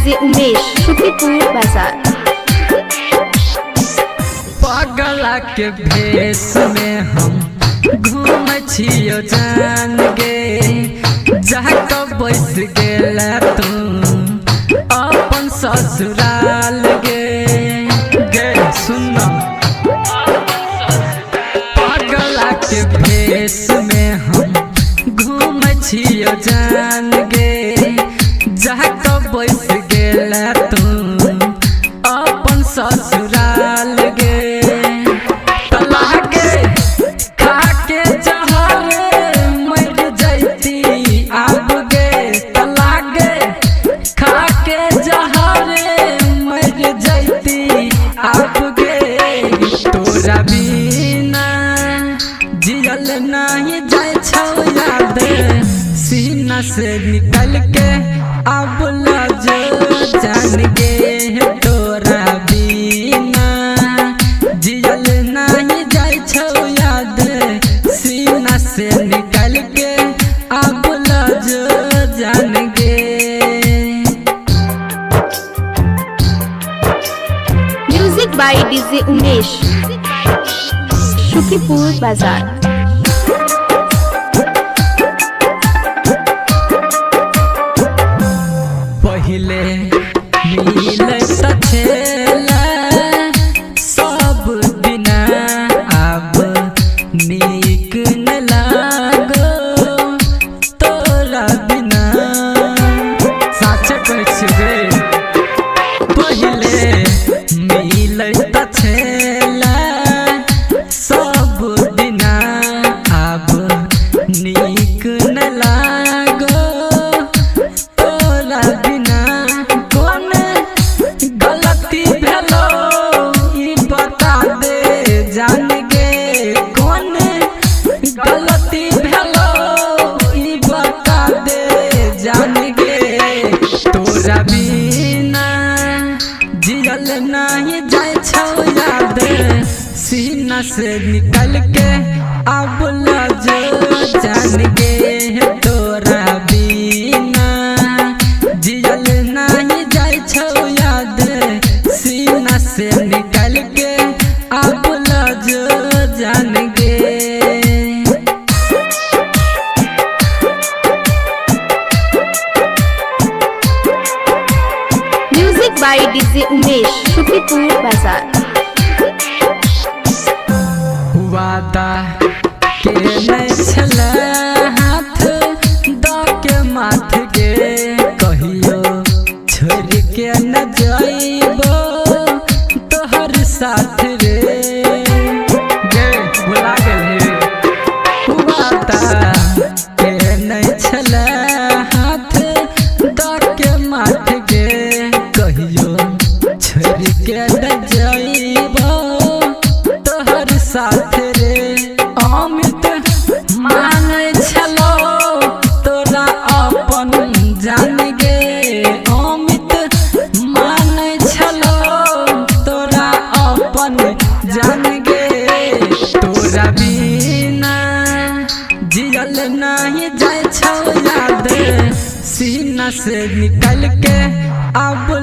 DJ Umesh Shukripur बाजार। पगला के भेष में हम घूम छियो जान गे, जाके बैस गेला तू अपन ससुराल गे सुन। पगला के भेष में हम घूम छियो जान गे, जाके बैस गेला तू अपन ससुराल गे। जियल नहीं जाए छौ याद सीना से निकल के, अब लज जान गे तोरा बिना। जियल नहीं जाए छौ याद सीना से निकल के, अब लज जान गे। Music by DJ Umesh Shukripur बाजार। पहले मिले सचेला सब बिना, अब नीक न लागो तोरा बिना। सच कहै गे, पहले मिले सचेला सब बिना, अब नीक न लागो तोरा बिना। कौन गलती भेलो ई बता दे जान गे, कौन गलती भेलो ई बता दे जान गे। तोरा बिना जियल नहीं जाए छौ याद सीना से निकल के, अब लज जान गे तोरा बिना। जियल नहीं जाए छौ याद सीना से निकल के, अब लज जान गे। Music by DJ Umesh Shukripur बाजार। वादा के नहीं छला हाथ द के माथ गे, कहियो छोड़ के न जाइबो तोहर साथ रे गे। भुला गेल हे वादा के नहीं छला हाथ द के माथ गे, कहियो छोड़ के न जाइबो तोहर साथ रे। अमित मांगे छलो तोरा अपन जान गे, अमित मांगे छलो तोरा अपन जान गे। तोरा बिना जियल नहीं जाए छौ याद सीना से निकल के, अब